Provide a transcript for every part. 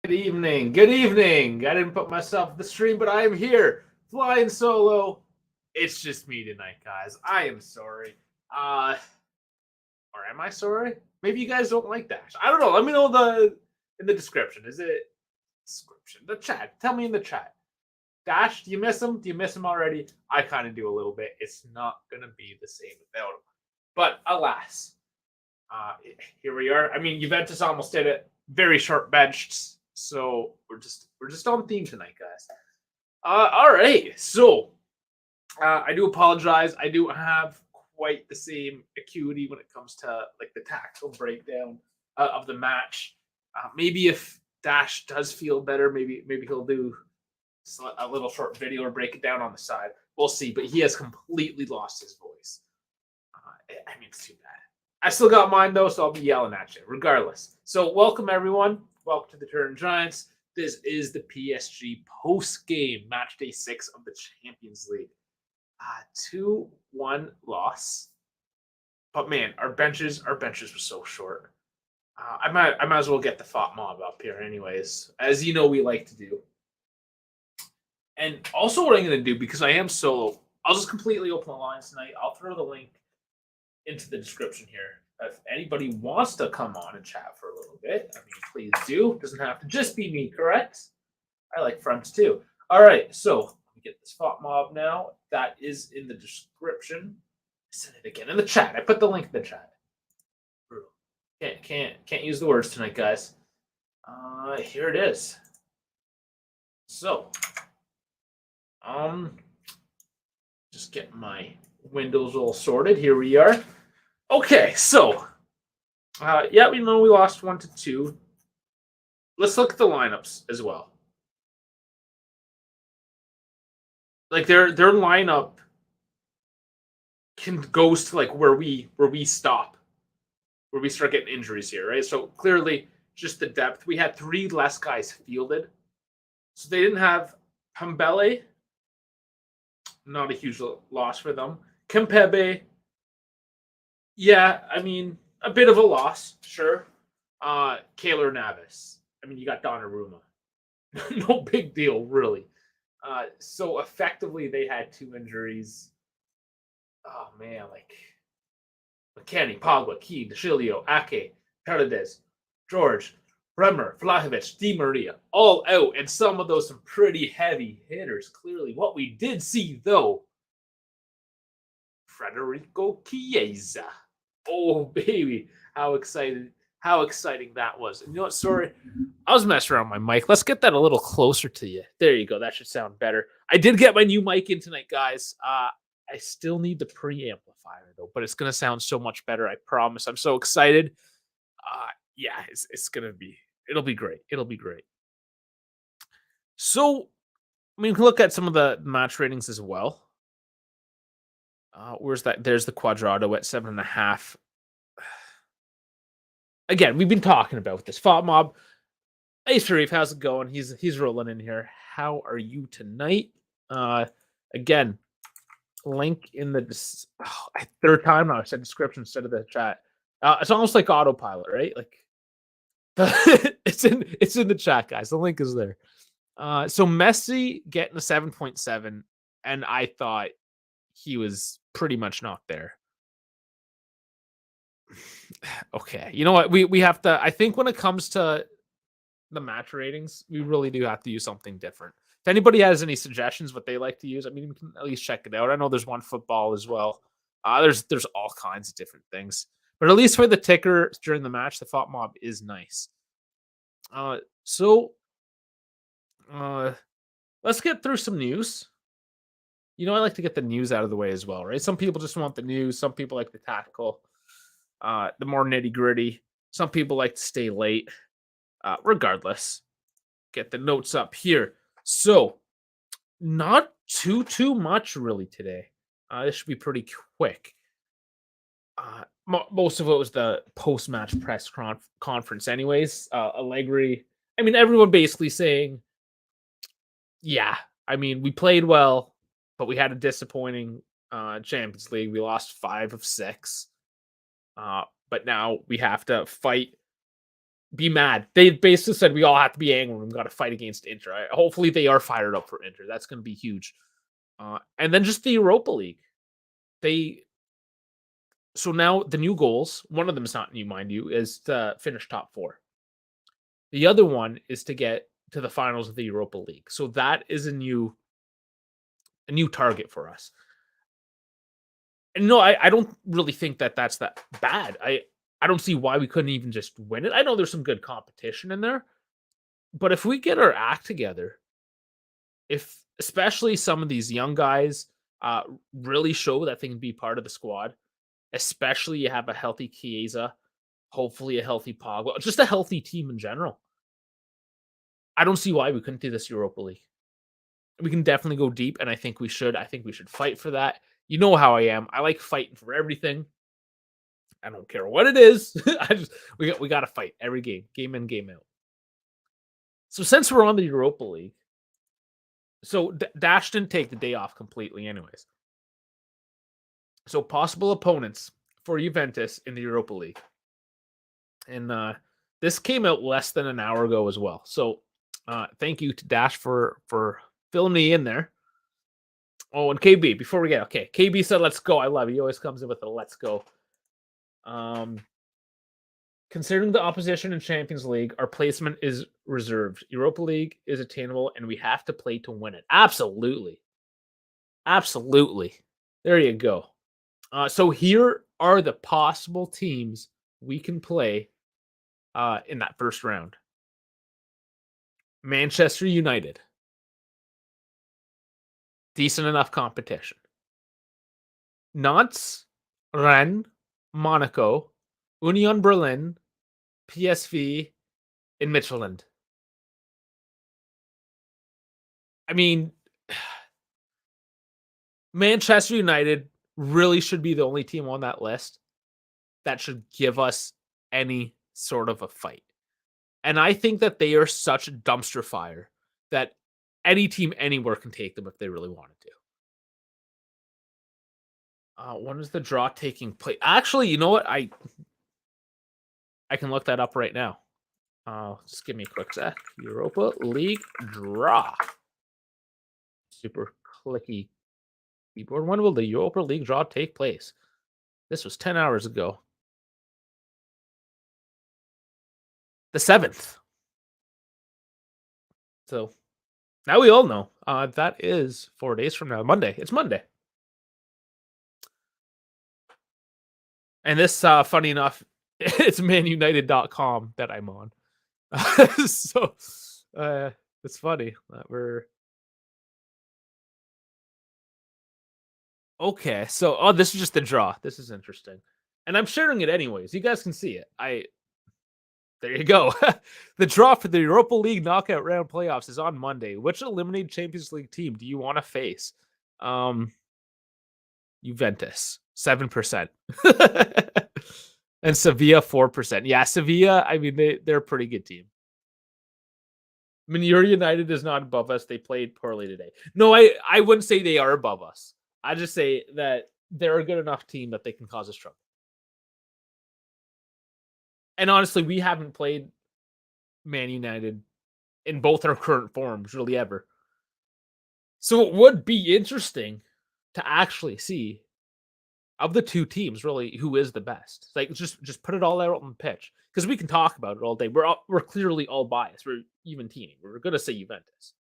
Good evening. Good evening. I didn't put myself in the stream, but I am here flying solo. It's just me tonight, guys. I am sorry. Or am I sorry? Maybe you guys don't like Dash. I don't know. Let me know in the description. Is it description? The chat. Tell me in the chat. Dash, do you miss him? Do you miss him already? I kind of do a little bit. It's not gonna be the same without him. But alas, here we are. I mean, Juventus almost did it. Very short benched, so we're just on theme tonight, guys. All right. So I do apologize. I do have quite the same acuity when it comes to like the tactical breakdown of the match. Maybe if Dash does feel better, maybe he'll do a little short video or break it down on the side. We'll see. But he has completely lost his voice. I mean, it's too bad. I still got mine though, so I'll be yelling at you regardless. So welcome everyone. Welcome to the Turn Giants. This is the PSG post-game match day 6 of the Champions League. 2-1 loss. But man, our benches were so short. I might as well get the Fought Mob up here anyways, as you know we like to do. And also what I'm going to do, because I am solo, I'll just completely open the lines tonight. I'll throw the link into the description here. If anybody wants to come on and chat for a little bit, I mean, please do. It doesn't have to just be me, correct? I like friends too. All right, so let me get this Fought Mob now. That is in the description. I said it again in the chat. I put the link in the chat. Brutal. Can't use the words tonight, guys. Here it is. So, just get my windows all sorted. Here we are. Okay, so yeah, we know we lost 1-2. Let's look at the lineups as well. Like their lineup goes to like where we stop, where we start getting injuries here, right? So clearly, just the depth. We had 3 less guys fielded, so they didn't have Pambele. Not a huge loss for them. Kimpembe. Yeah, I mean, a bit of a loss, sure. Keylor Navas. I mean, you got Donnarumma. No big deal, really. So effectively, they had 2 injuries. Oh, man, like McKennie, Pogba, Key, DeCilio, Ake, Paredes, George, Bremer, Vlahovic, Di Maria, all out, and some of those some pretty heavy hitters, clearly. What we did see, though, Federico Chiesa. Oh, baby. How exciting that was. And you know what? Sorry, I was messing around with my mic. Let's get that a little closer to you. There you go. That should sound better. I did get my new mic in tonight, guys. I still need the preamplifier, though, but it's going to sound so much better. I promise. I'm so excited. Yeah, it's going to be, it'll be great. It'll be great. So, I mean, we can look at some of the match ratings as well. Where's that? There's the Quadrado at 7.5. Again, we've been talking about this Fought Mob. Hey, Sharif, how's it going? He's rolling in here. How are you tonight? Again, link in the third time now. I said description instead of the chat. It's almost like autopilot, right? Like it's in the chat, guys. The link is there. So Messi getting a 7.7, and I thought he was pretty much not there. Okay, you know what? We have to. I think when it comes to the match ratings, we really do have to use something different. If anybody has any suggestions what they like to use, I mean, we can at least check it out. I know there's one football as well. There's all kinds of different things, but at least for the ticker during the match, the Fought Mob is nice. So let's get through some news. You know, I like to get the news out of the way as well, right? Some people just want the news. Some people like the tactical, the more nitty gritty. Some people like to stay late. Regardless, get the notes up here. So, not too much really today. This should be pretty quick. Most of it was the post-match press conference, anyways. Allegri. I mean, everyone basically saying, yeah. I mean, we played well, but we had a disappointing Champions League. We lost 5 of 6. But now we have to fight be mad. They basically said we all have to be angry. We've got to fight against Inter. Hopefully, they are fired up for Inter. That's going to be huge. And then just the Europa League. They so now the new goals. One of them is not new, mind you, is to finish top four. The other one is to get to the finals of the Europa League. So that is a new target for us. And no, I don't really think that that's that bad. I don't see why we couldn't even just win it. I know there's some good competition in there, but if we get our act together, if especially some of these young guys really show that they can be part of the squad, especially you have a healthy Chiesa, hopefully a healthy Pogba, just a healthy team in general. I don't see why we couldn't do this Europa League. We can definitely go deep, and I think we should. I think we should fight for that. You know how I am. I like fighting for everything. I don't care what it is. We got to fight every game in, game out. So since we're on the Europa League, so Dash didn't take the day off completely, anyways. So possible opponents for Juventus in the Europa League, and this came out less than an hour ago as well. So thank you to Dash for filling me in there. Oh, and KB, before we get okay, KB said let's go. I love it. He always comes in with a let's go. Considering the opposition in Champions League, our placement is reserved. Europa League is attainable, and we have to play to win it. Absolutely. Absolutely. There you go. So here are the possible teams we can play in that first round. Manchester United. Decent enough competition. Nantes, Rennes, Monaco, Union Berlin, PSV, and Midtjylland. I mean, Manchester United really should be the only team on that list that should give us any sort of a fight. And I think that they are such a dumpster fire that any team anywhere can take them if they really wanted to. When is the draw taking place? Actually, you know what? I can look that up right now. Just give me a quick sec. Europa League draw. Super clicky keyboard. When will the Europa League draw take place? This was 10 hours ago. The 7th. So now we all know. That is 4 days from now. Monday. It's Monday. And this, funny enough, it's manunited.com that I'm on. So it's funny that we're okay. So this is just the draw. This is interesting. And I'm sharing it anyways. You guys can see it. There you go. The draw for the Europa League knockout round playoffs is on Monday. Which eliminated Champions League team do you want to face? Juventus, 7%. And Sevilla, 4%. Yeah, Sevilla, I mean, they're a pretty good team. Manure United is not above us. They played poorly today. No, I wouldn't say they are above us. I just say that they're a good enough team that they can cause us trouble. And honestly, we haven't played Man United in both our current forms really ever. So it would be interesting to actually see of the two teams really who is the best. Like just put it all out on the pitch because we can talk about it all day. We're clearly all biased. We're even teaming. We're gonna say Juventus.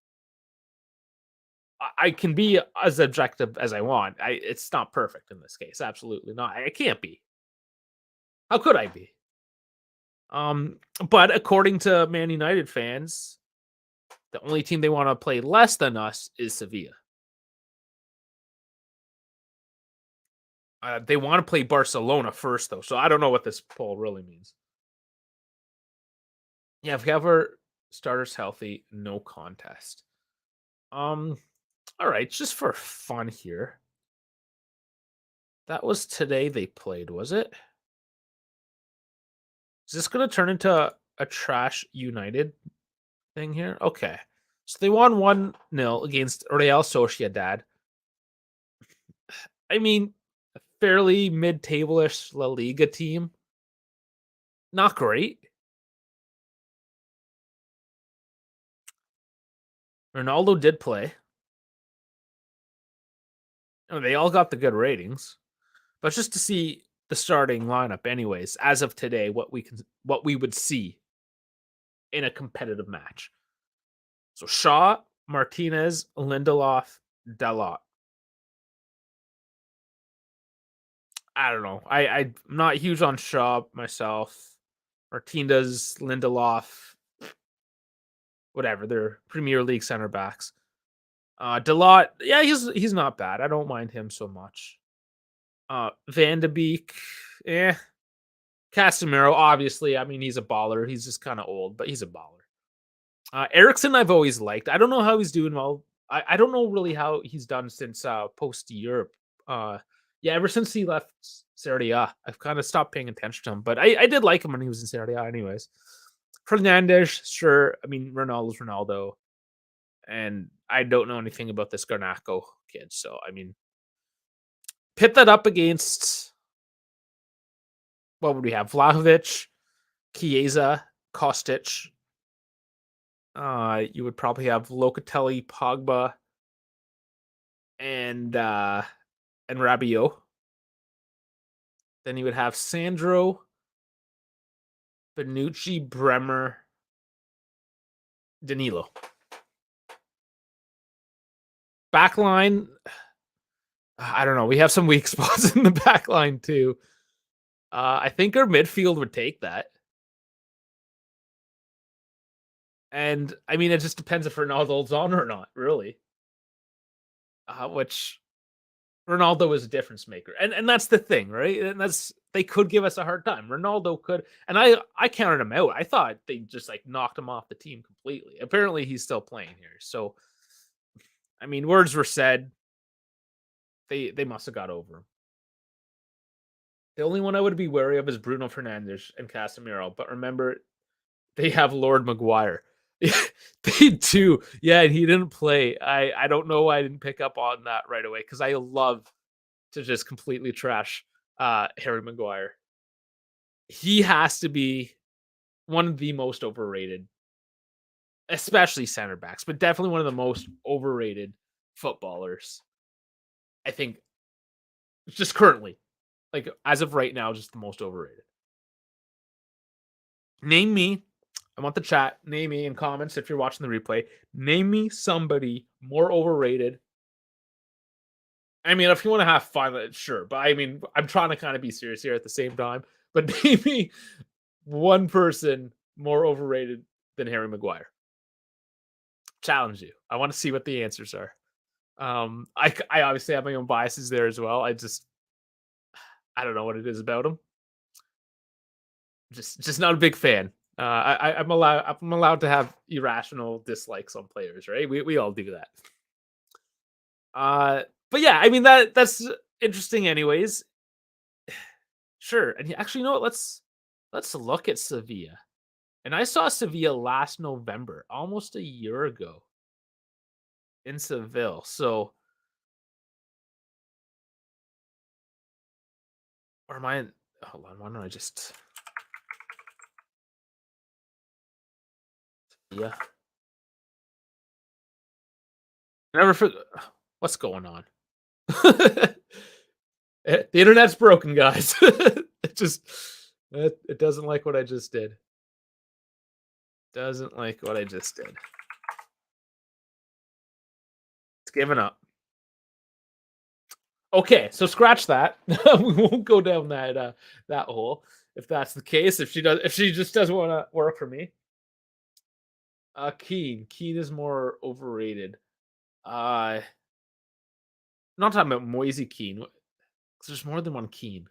I can be as objective as I want. It's not perfect in this case. Absolutely not. I can't be. How could I be? But according to Man United fans, the only team they want to play less than us is Sevilla. They want to play Barcelona first, though, so I don't know what this poll really means. Yeah, if we have our starters healthy, no contest. All right, just for fun here. That was today they played, was it? Is this going to turn into a trash United thing here? Okay. So they won 1-0 against Real Sociedad. I mean, a fairly mid-table-ish La Liga team. Not great. Ronaldo did play. They all got the good ratings, but just to see the starting lineup, anyways, as of today, what we would see in a competitive match. So Shaw, Martinez, Lindelof, Dalot. I don't know. I'm not huge on Shaw myself. Martinez, Lindelof, whatever. They're Premier League center backs. Dalot, yeah, he's not bad. I don't mind him so much. Van de Beek, eh. Casemiro, obviously, I mean, he's a baller. He's just kind of old, but he's a baller. Ericsson, I've always liked. I don't know how he's doing well. I don't know really how he's done since post Europe. Yeah, ever since he left Serie A, I've kind of stopped paying attention to him. But I did like him when he was in Serie A, anyways. Fernandes, sure. I mean, Ronaldo's Ronaldo, and I don't know anything about this Garnacho kid. So I mean, pit that up against what would we have? Vlahovic, Chiesa, Kostic. You would probably have Locatelli, Pogba, and Rabiot. Then you would have Sandro, Benucci, Bremer, Danilo. Backline, I don't know. We have some weak spots in the backline too. I think our midfield would take that. And I mean, it just depends if Ronaldo's on or not, really. Which Ronaldo is a difference maker, and that's the thing, right? And that's they could give us a hard time. Ronaldo could, and I counted him out. I thought they just like knocked him off the team completely. Apparently, he's still playing here. So, I mean, words were said. They must have got over him. The only one I would be wary of is Bruno Fernandes and Casemiro. But remember, they have Lord Maguire. They do. Yeah, and he didn't play. I don't know why I didn't pick up on that right away because I love to just completely trash Harry Maguire. He has to be one of the most overrated, especially center backs, but definitely one of the most overrated footballers. I think just currently, like as of right now, just the most overrated. Name me. I want the chat. Name me in comments if you're watching the replay. Name me somebody more overrated. I mean, if you want to have fun, sure. But I mean, I'm trying to kind of be serious here at the same time. But name me one person more overrated than Harry Maguire. Challenge you. I want to see what the answers are. I obviously have my own biases there as well. I don't know what it is about him. Just not a big fan. I'm allowed to have irrational dislikes on players, right? We all do that. But yeah, I mean that's interesting, anyways. Sure, and actually, you know what? Let's look at Sevilla. And I saw Sevilla last November, almost a year ago, in Seville. So, or am I? Hold on, why don't I just? Yeah. Never for what's going on. The internet's broken, guys. It doesn't like what I just did. Doesn't like what I just did. It's giving up. Okay, so scratch that. We won't go down that hole if that's the case. If she just doesn't want to work for me. Keane is more overrated. Not talking about Moise Keane. There's more than one Keane.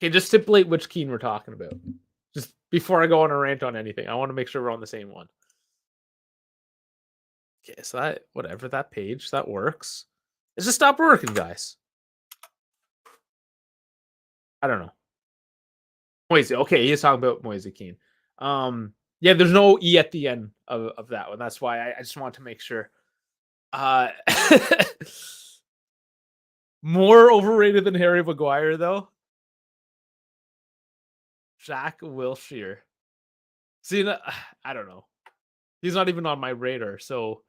Okay, just stipulate which Keane we're talking about. Just before I go on a rant on anything, I want to make sure we're on the same one. Okay, so that page that works. It's just stop working, guys. I don't know. Moise, okay, he's talking about Moise Keane. Yeah, there's no E at the end of that one. That's why I just want to make sure. More overrated than Harry Maguire, though. Jack Wilshere. See, I don't know. He's not even on my radar. So,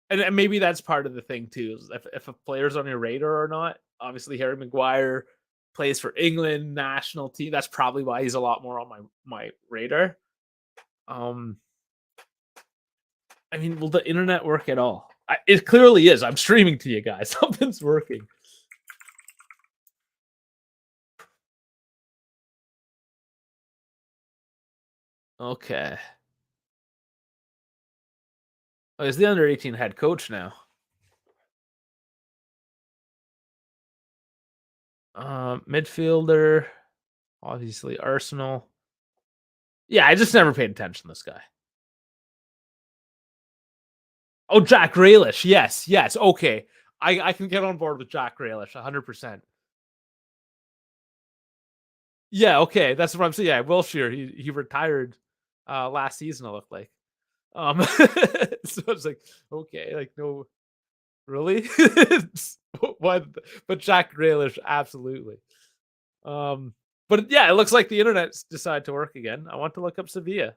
and maybe that's part of the thing too. Is if a player's on your radar or not. Obviously, Harry Maguire plays for England national team. That's probably why he's a lot more on my radar. Um, I mean, will the internet work at all? It clearly is. I'm streaming to you guys. Something's working. Okay. Oh, he's the under 18 head coach now. Midfielder, obviously Arsenal. Yeah, I just never paid attention to this guy. Oh, Jack Grealish. Yes, yes. Okay. I can get on board with Jack Grealish 100%. Yeah, okay. That's what I'm saying. Yeah, Wilshere, he retired last season, it looked like. So it's like, okay, like no, really? What? But Jack Grealish, absolutely. But yeah, it looks like the internet's decided to work again. I want to look up Sevilla.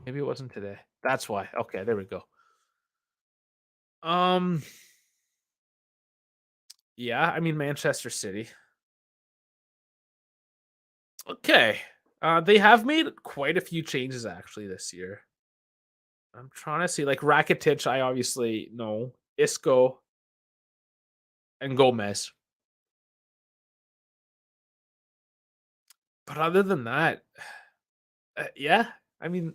Maybe it wasn't today. That's why. Okay, there we go. Um, yeah, I mean Manchester City. Okay. They have made quite a few changes actually this year. I'm trying to see like Rakitic, I obviously know. Isco and Gomez. But other than that, yeah, I mean,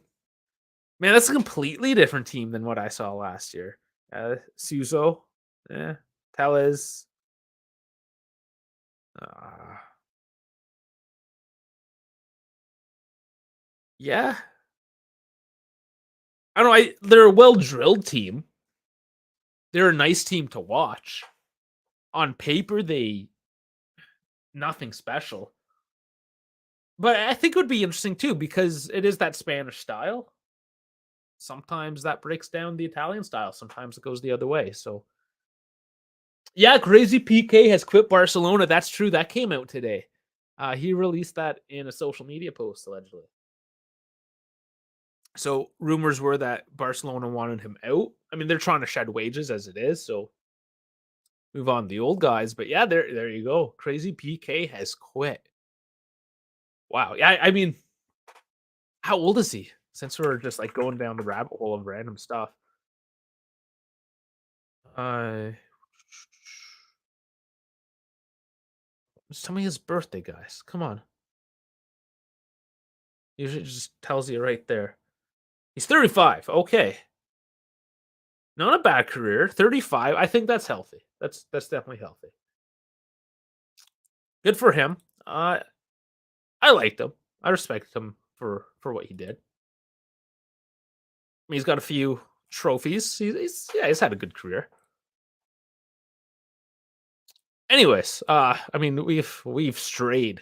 man, that's a completely different team than what I saw last year. Suso, yeah, Tellez. Uh, yeah, I don't know. They're a well drilled team. They're a nice team to watch. On paper, they nothing special. But I think it would be interesting too because it is that Spanish style. Sometimes that breaks down the Italian style. Sometimes it goes the other way. So yeah, Crazy PK has quit Barcelona. That's true. That came out today. He released that in a social media post allegedly. So rumors were that Barcelona wanted him out. I mean, they're trying to shed wages as it is. So move on to the old guys. But yeah, there you go. Crazy PK has quit. Wow. Yeah, I mean, how old is he? Since we're just like going down the rabbit hole of random stuff. Uh, just tell me his birthday, guys. Come on. Usually it just tells you right there. He's 35. Okay. Not a bad career. 35. I think that's healthy. That's definitely healthy. Good for him. I liked him. I respect him for what he did. I mean, he's got a few trophies. He's had a good career. Anyways, I mean, we've strayed,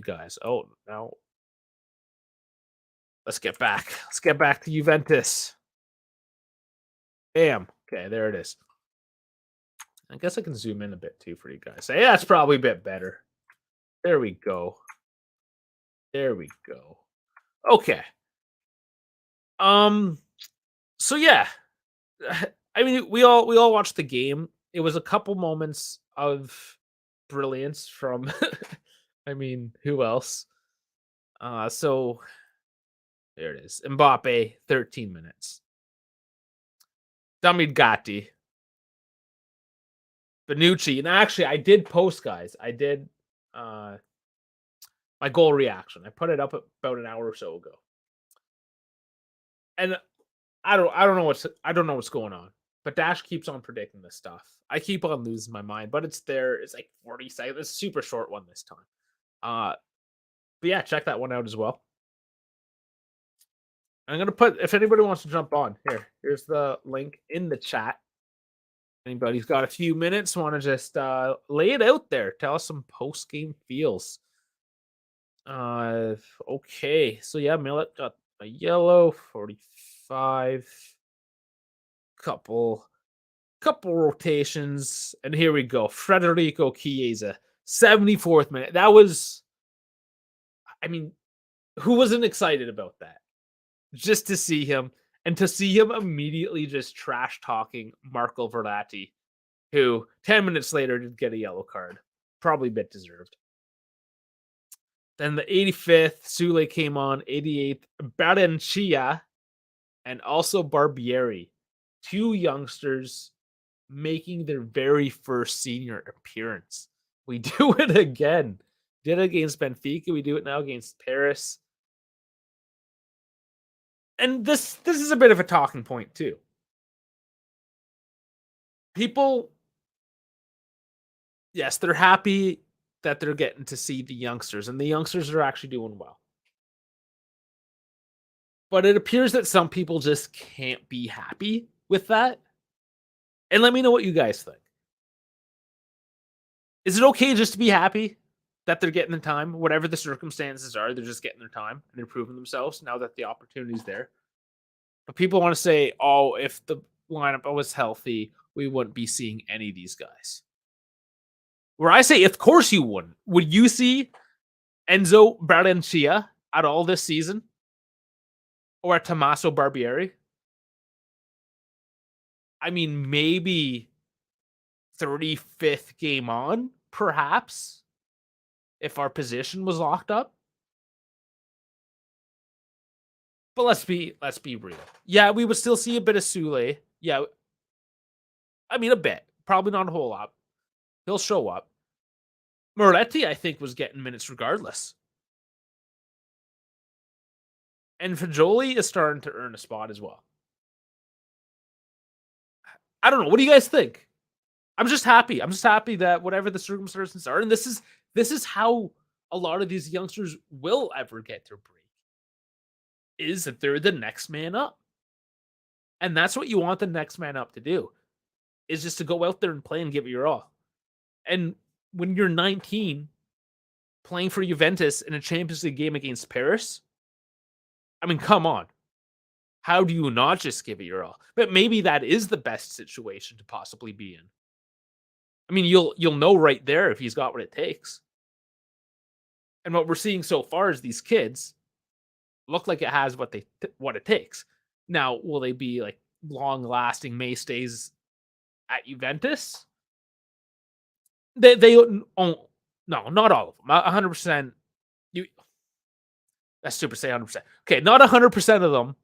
guys. Oh, now let's get back. Let's get back to Juventus. Bam. Okay, there it is. I guess I can zoom in a bit too for you guys. Hey, that's probably a bit better. There we go. There we go. Okay. So yeah. I mean, we all watched the game. It was a couple moments of brilliance from I mean, who else? So there it is. Mbappe, 13 minutes. Damid Gatti, Benucci, and actually I did post, guys. I did my goal reaction. I put it up about an hour or so ago. And I don't know what's going on. But Dash keeps on predicting this stuff. I keep on losing my mind, but it's there. It's like 40 seconds. It's a super short one this time. But yeah, check that one out as well. I'm gonna put if anybody wants to jump on here's the link in the chat. Anybody's got a few minutes, want to just lay it out there, tell us some post game feels. Okay, so yeah, Millet got a yellow 45, couple rotations, and here we go. Federico Chiesa, 74th minute. That was I mean, who wasn't excited about that? Just to see him and to see him immediately just trash talking Marco Verratti, who 10 minutes later did get a yellow card. Probably a bit deserved. Then the 85th, Sule came on, 88th, Barencia, and also Barbieri. Two youngsters making their very first senior appearance. We do it again. Did it against Benfica. We do it now against Paris. And this is a bit of a talking point too. People, yes, they're happy that they're getting to see the youngsters, and the youngsters are actually doing well. But it appears that some people just can't be happy with that. And let me know what you guys think. Is it okay just to be happy that they're getting the time, whatever the circumstances are? They're just getting their time and they're proving themselves now that the opportunity's there. But people want to say, "Oh, if the lineup was healthy, we wouldn't be seeing any of these guys." Where I say, of course you wouldn't. Would you see Enzo Barencia at all this season, or Tommaso Barbieri? I mean, maybe 35th game on, perhaps, if our position was locked up. But let's be real. Yeah, we would still see a bit of Sule. Yeah, I mean a bit, probably not a whole lot. He'll show up. Moretti, I think, was getting minutes regardless. And Fajoli is starting to earn a spot as well. I don't know. What do you guys think? I'm just happy. I'm just happy that whatever the circumstances are, and this is how a lot of these youngsters will ever get their break, is that they're the next man up. And that's what you want the next man up to do, is just to go out there and play and give it your all. And when you're 19, playing for Juventus in a Champions League game against Paris, I mean, come on. How do you not just give it your all? But maybe that is the best situation to possibly be in. I mean, you'll know right there if he's got what it takes. And what we're seeing so far is these kids look like it has what it takes. Now, will they be like long-lasting mainstays at Juventus? They oh, no, not all of them. 100%. That's super say 100%. Okay, not 100% of them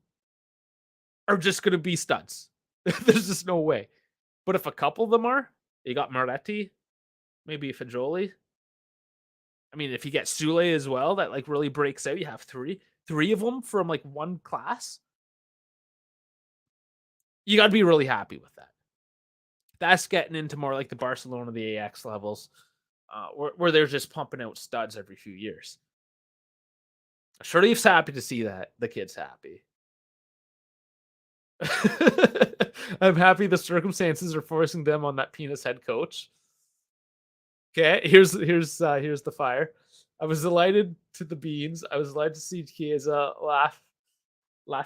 are just going to be studs. There's just no way. But if a couple of them are, you got Moretti, maybe Fajoli. I mean, if you get Sule as well, that like really breaks out. You have three of them from like one class. You got to be really happy with that. That's getting into more like the Barcelona, the AX levels, where they're just pumping out studs every few years. Sharif's happy to see that. The kid's happy. I'm happy the circumstances are forcing them on that penis head coach. Okay, here's the fire. I was delighted to the beans. I was delighted to see Chiesa laugh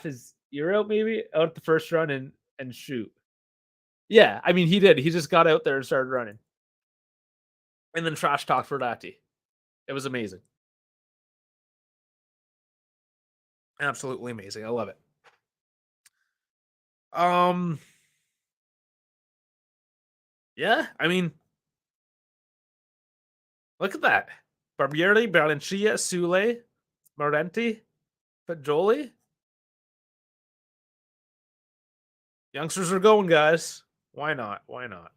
his ear out, maybe out the first run and shoot. Yeah, I mean he did. He just got out there and started running, and then trash talk for Verratti. It was amazing, absolutely amazing. I love it. Yeah, I mean, look at that. Barbieri, Balencia, Sule, Morenti, Pajoli. Youngsters are going, guys. Why not? Why not?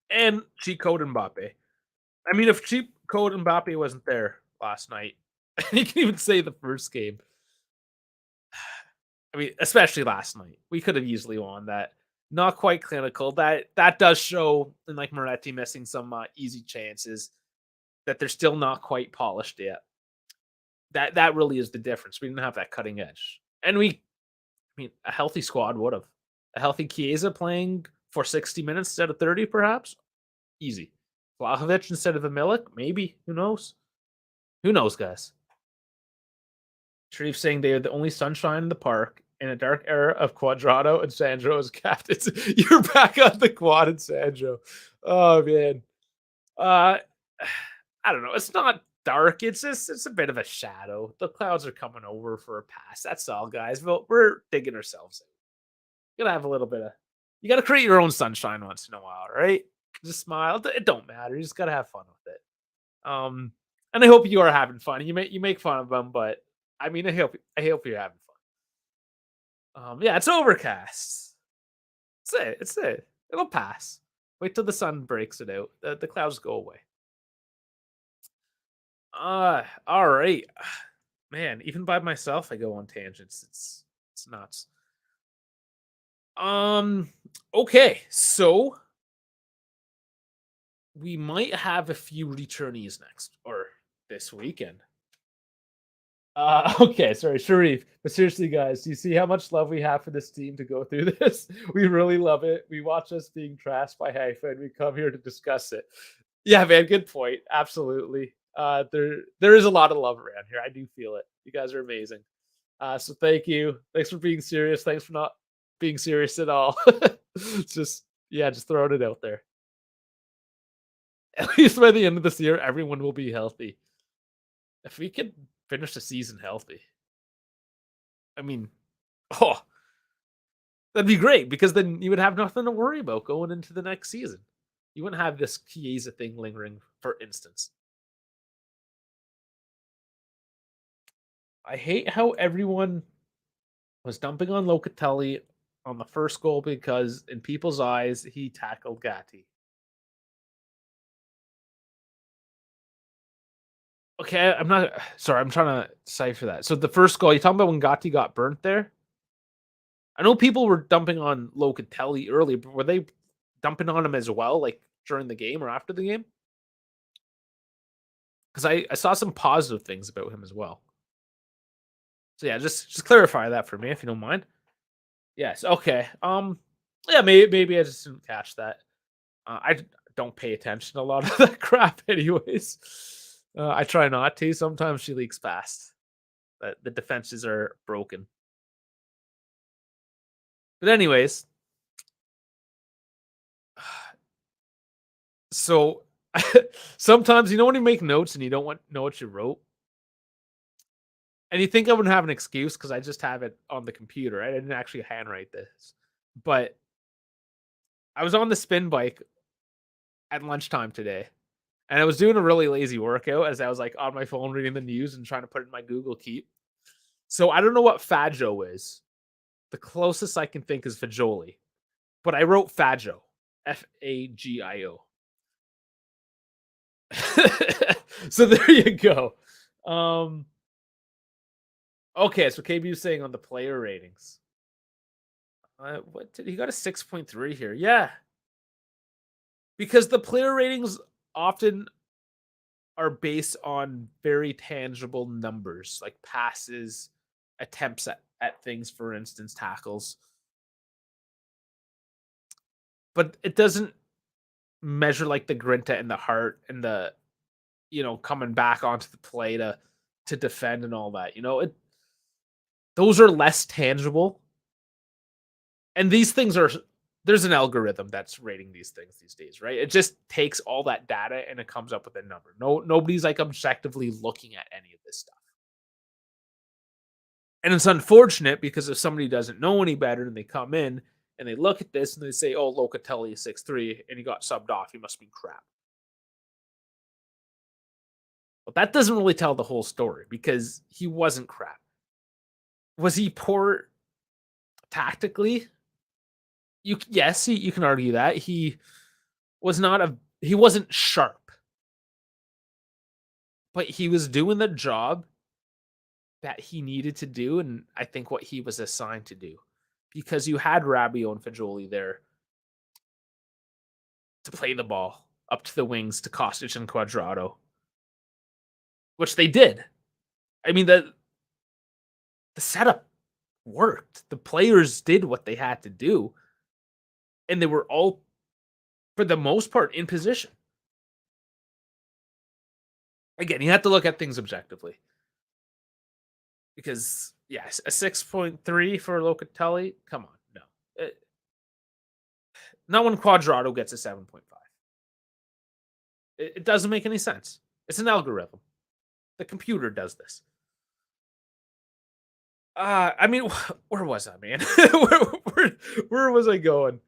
And cheat code Mbappe. I mean, if cheat code Mbappe wasn't there last night, you can even say the first game. I mean, especially last night, we could have easily won that. Not quite clinical. That does show, and like Moretti missing some easy chances, that they're still not quite polished yet. That really is the difference. We didn't have that cutting edge, and I mean, a healthy squad would have. A healthy Chiesa playing for 60 minutes instead of 30, perhaps easy. Vlahovic instead of a Milik, maybe. Who knows? Who knows, guys? Sharif saying they are the only sunshine in the park in a dark era of Quadrado and Sandro as captains. You're back on the quad and Sandro. Oh man. I don't know. It's not dark. It's a bit of a shadow. The clouds are coming over for a pass. That's all, guys. But we're digging ourselves in. You gotta have a little bit of. You gotta create your own sunshine once in a while, right? Just smile. It don't matter. You just gotta have fun with it. And I hope you are having fun. You make fun of them, but I mean, I hope you're having fun. Yeah, it's overcast. It's it. It'll pass. Wait till the sun breaks it out. The clouds go away. All right, man. Even by myself, I go on tangents. It's nuts. Um. Okay, so we might have a few returnees next or this weekend. Okay, sorry, Sharif. But seriously, guys, do you see how much love we have for this team to go through this? We really love it. We watch us being trashed by Haifa, and we come here to discuss it. Yeah, man, good point. Absolutely. There is a lot of love around here. I do feel it. You guys are amazing. So thank you. Thanks for being serious. Thanks for not being serious at all. Just yeah, just throwing it out there. At least by the end of this year, everyone will be healthy. If we could finish the season healthy, I mean, oh, that'd be great because then you would have nothing to worry about going into the next season. You wouldn't have this Chiesa thing lingering, for instance. I hate how everyone was dumping on Locatelli on the first goal because, in people's eyes, he tackled Gatti. Okay, I'm not sorry. I'm trying to decipher that. So the first goal, you talking about when Gatti got burnt there? I know people were dumping on Locatelli earlier, but were they dumping on him as well, like during the game or after the game? Because I saw some positive things about him as well. So yeah, just clarify that for me if you don't mind. Yes. Okay. Yeah. Maybe I just didn't catch that. Don't pay attention to a lot of that crap, anyways. I try not to. Sometimes she leaks fast. But the defenses are broken. But anyways, so sometimes you know when you make notes and you don't know what you wrote, and you think I wouldn't have an excuse because I just have it on the computer. I didn't actually handwrite this, but I was on the spin bike at lunchtime today, and I was doing a really lazy workout as I was like on my phone reading the news and trying to put it in my Google Keep. So I don't know what Faggio is. The closest I can think is Fagioli, but I wrote Faggio, Fagio. So there you go. Okay, so KB was saying on the player ratings. What did he got a 6.3 here? Yeah. Because the player ratings often are based on very tangible numbers, like passes, attempts at things, for instance, tackles. But it doesn't measure like the grinta and the heart and the coming back onto the play to defend and all that. Those are less tangible. And these things are there's an algorithm that's rating these things these days, right? It just takes all that data and it comes up with a number. Nobody's like objectively looking at any of this stuff. And it's unfortunate because if somebody doesn't know any better and they come in and they look at this and they say, "Oh, Locatelli is 6'3" and he got subbed off, he must be crap." But that doesn't really tell the whole story because he wasn't crap. Was he poor tactically? Yes, you can argue that. He wasn't sharp, but he was doing the job that he needed to do, and I think what he was assigned to do. Because you had Rabiot and Fagioli there to play the ball up to the wings to Kostic and Quadrado, which they did. I mean, the setup worked. The players did what they had to do, and they were all, for the most part, in position. Again, you have to look at things objectively. Because, yes, a 6.3 for Locatelli, come on, no. Not when Quadrado gets a 7.5. It doesn't make any sense. It's an algorithm. The computer does this. I mean, where was I, man? Where was I going?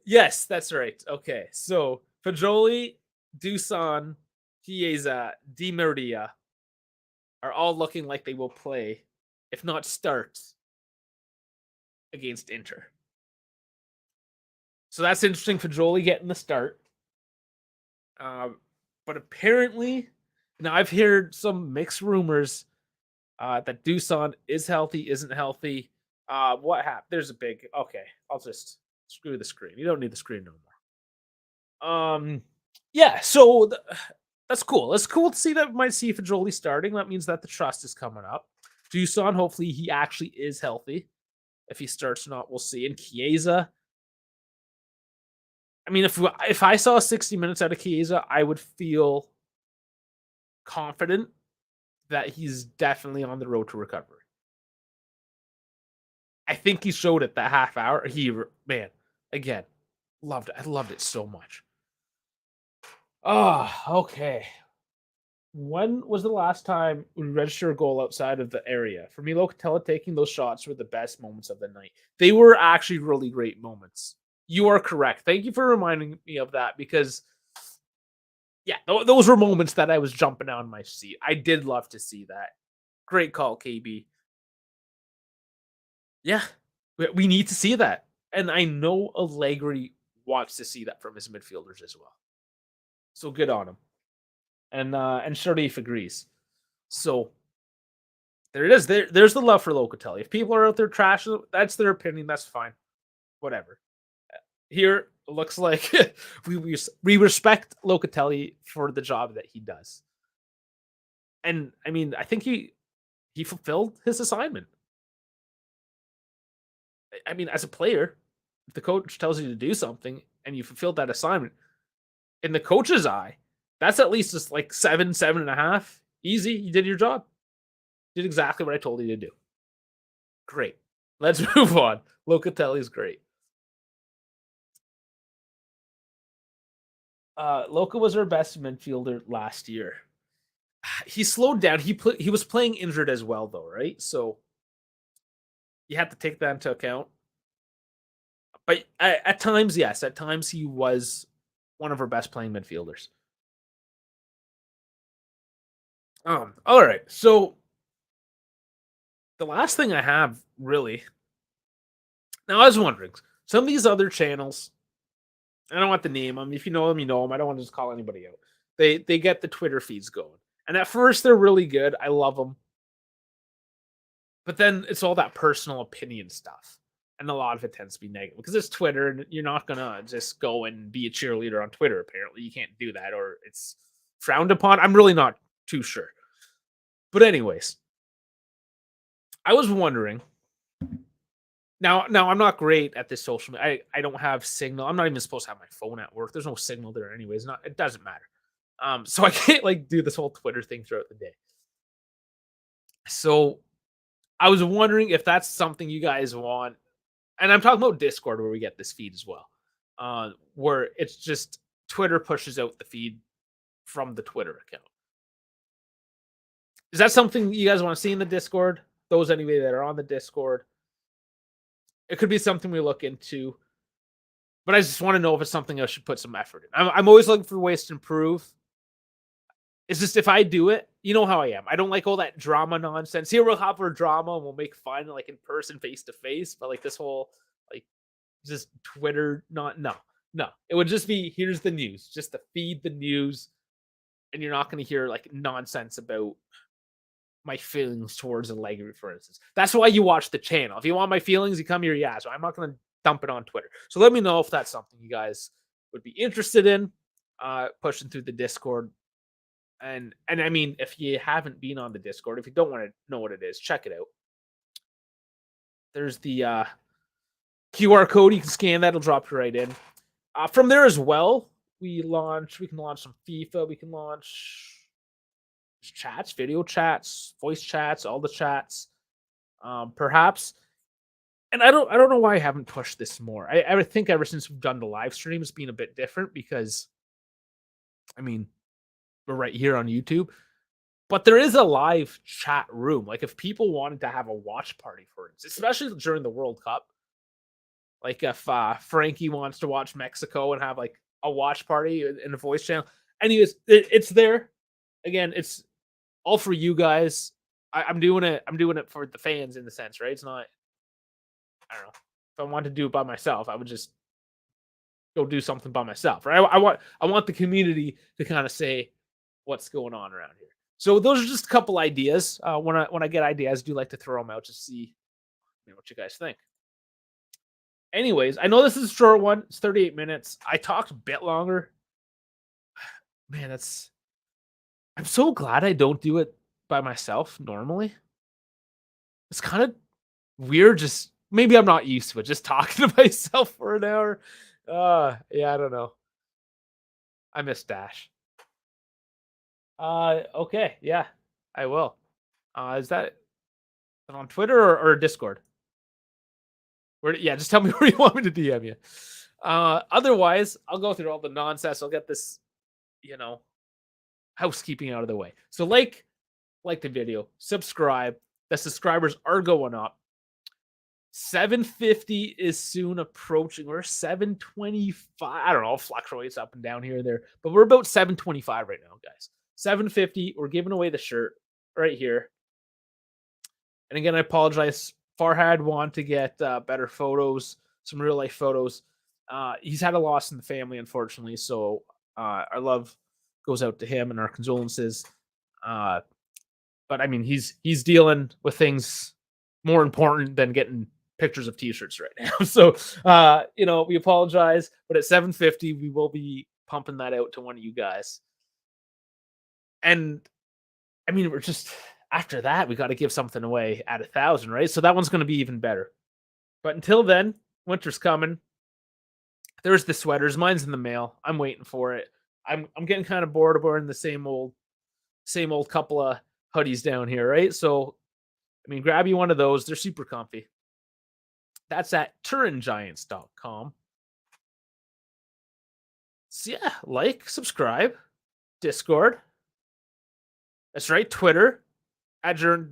Yes, that's right. Okay, so Fajoli, Dusan, Chiesa, Di Maria are all looking like they will play, if not start, against Inter. So that's interesting. Fajoli getting the start. But apparently, now I've heard some mixed rumors that Dusan is healthy, isn't healthy. What happened? There's a big. Okay, I'll just screw the screen. You don't need the screen no more. Yeah. So that's cool. It's cool to see that we might see Fajoli starting. That means that the trust is coming up. Dusan, hopefully he actually is healthy. If he starts or not, we'll see. And Chiesa, I mean, if I saw 60 minutes out of Chiesa, I would feel confident that he's definitely on the road to recovery. I think he showed it that half hour. Man, again, loved it. I loved it so much. Oh, okay. When was the last time we registered a goal outside of the area? For me, Locatelli taking those shots were the best moments of the night. They were actually really great moments. You are correct. Thank you for reminding me of that because, yeah, those were moments that I was jumping out of my seat. I did love to see that. Great call, KB. Yeah, we need to see that. And I know Allegri wants to see that from his midfielders as well. So good on him. And Sharif agrees. So there it is. There's the love for Locatelli. If people are out there trashing, that's their opinion. That's fine. Whatever. Here looks like we respect Locatelli for the job that he does. And I mean, I think he fulfilled his assignment. I mean, as a player, if the coach tells you to do something and you fulfilled that assignment, in the coach's eye, that's at least just like 7.5. Easy. You did your job. Did exactly what I told you to do. Great. Let's move on. Locatelli's great. Loca was our best midfielder last year. He slowed down. He was playing injured as well, though, right? So you have to take that into account. But at times, yes, at times he was one of our best playing midfielders. All right. So the last thing I have really. Now I was wondering, some of these other channels, I don't want to name them. If you know them, you know them. I don't want to just call anybody out. They get the Twitter feeds going. And at first they're really good. I love them. But then it's all that personal opinion stuff. And a lot of it tends to be negative because it's Twitter and you're not going to just go and be a cheerleader on Twitter, apparently. You can't do that or it's frowned upon. I'm really not too sure. But anyways, I was wondering. Now I'm not great at this social media. I don't have signal. I'm not even supposed to have my phone at work. There's no signal there anyways. It doesn't matter. So I can't like do this whole Twitter thing throughout the day. So I was wondering if that's something you guys want. And I'm talking about Discord where we get this feed as well. Where it's just Twitter pushes out the feed from the Twitter account. Is that something you guys want to see in the Discord? Those anyway that are on the Discord. It could be something we look into. But I just want to know if it's something I should put some effort in. I'm always looking for ways to improve. It's just if I do it, you know how I am. I don't like all that drama nonsense. Here we'll have our drama and we'll make fun like in person, face to face. But like this whole like just Twitter, no. It would just be here's the news, just to feed the news, and you're not going to hear like nonsense about my feelings towards Allegri, for instance. That's why you watch the channel. If you want my feelings, you come here. Yeah, so I'm not going to dump it on Twitter. So let me know if that's something you guys would be interested in pushing through the Discord. And I mean, if you haven't been on the Discord, if you don't want to know what it is, check it out. There's the QR code. You can scan that. It'll drop you right in. From there as well, we can launch some FIFA. We can launch chats, video chats, voice chats, all the chats, perhaps. And I don't know why I haven't pushed this more. I think ever since we've done the live stream, it's been a bit different because, I mean, we're right here on YouTube. But there is a live chat room. Like if people wanted to have a watch party, for instance, especially during the World Cup, like if Frankie wants to watch Mexico and have like a watch party in a voice channel. Anyways, it's there. Again, it's all for you guys. I'm doing it. I'm doing it for the fans in the sense, right? It's not. I don't know. If I wanted to do it by myself, I would just go do something by myself, right? I want the community to kind of say what's going on around here. So those are just a couple ideas. When I get ideas, I do like to throw them out to see what you guys think. Anyways, I know this is a short one. It's 38 minutes. I talked a bit longer. Man, I'm so glad I don't do it by myself normally. It's kind of weird. Just maybe I'm not used to it. Just talking to myself for an hour. Yeah, I don't know. I miss Dash. Okay, yeah, I will. Is that on Twitter or Discord? Yeah, just tell me where you want me to DM you. Otherwise, I'll go through all the nonsense. I'll get this, housekeeping out of the way. So like the video, subscribe. The subscribers are going up. 750 is soon approaching. We're 725. I don't know, fluctuates up and down here and there, but we're about 725 right now, guys. 750. We're giving away the shirt right here. And again, I apologize. Farhad want to get better photos, some real life photos. He's had a loss in the family, unfortunately. So our love goes out to him and our condolences. But I mean, he's dealing with things more important than getting pictures of t-shirts right now. So, we apologize, but at 750, we will be pumping that out to one of you guys. And I mean, we're just, after that, we got to give something away at 1,000, right? So that one's going to be even better. But until then, winter's coming. There's the sweaters. Mine's in the mail. I'm waiting for it. I'm getting kind of bored of wearing the same old couple of hoodies down here, right? So, I mean, grab you one of those. They're super comfy. That's at turingiants.com. So yeah, like, subscribe, Discord. That's right, Twitter and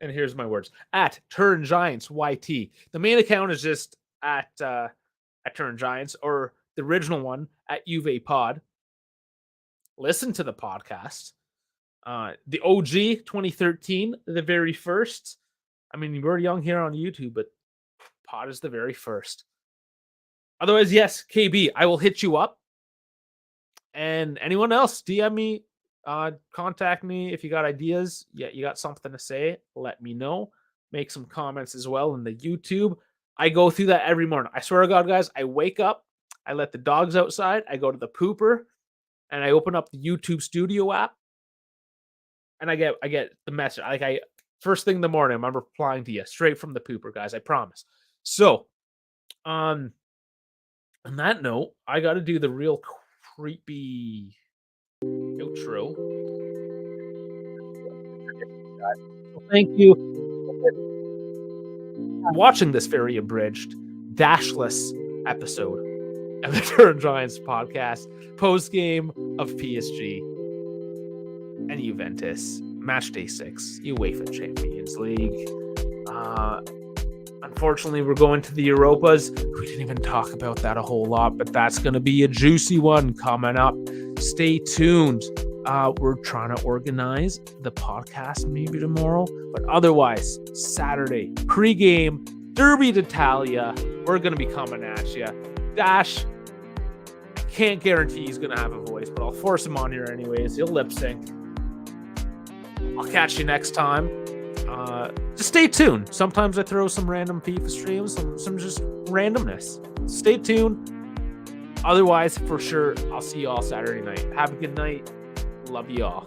here's my words, at Turin Giants YT. The main account is just at Turin Giants, or the original one at Juve Pod. Listen to the podcast. The OG 2013, the very first. I mean, we're young here on YouTube, but Pod is the very first. Otherwise, yes, KB, I will hit you up. And anyone else, DM me, contact me if you got ideas. Yeah, you got something to say, let me know. Make some comments as well in the YouTube. I go through that every morning. I swear to God, guys, I wake up, I let the dogs outside, I go to the pooper, and I open up the YouTube Studio app, and I get the message. First thing in the morning, I'm replying to you straight from the pooper, guys. I promise. So, on that note, I got to do the real creepy outro. Thank you for watching this very abridged, dashless episode of the Turin Giants podcast, post game of PSG and Juventus, match day 6, UEFA Champions League. Unfortunately, we're going to the Europas. We didn't even talk about that a whole lot, but that's going to be a juicy one coming up. Stay tuned. We're trying to organize the podcast maybe tomorrow, but otherwise, Saturday, pregame, Derby d'Italia. We're going to be coming at you. Dash, can't guarantee he's going to have a voice, but I'll force him on here anyways. He'll lip sync. I'll catch you next time. Just stay tuned. Sometimes I throw some random FIFA streams, some just randomness. Stay tuned. Otherwise, for sure, I'll see you all Saturday night. Have a good night. Love you all.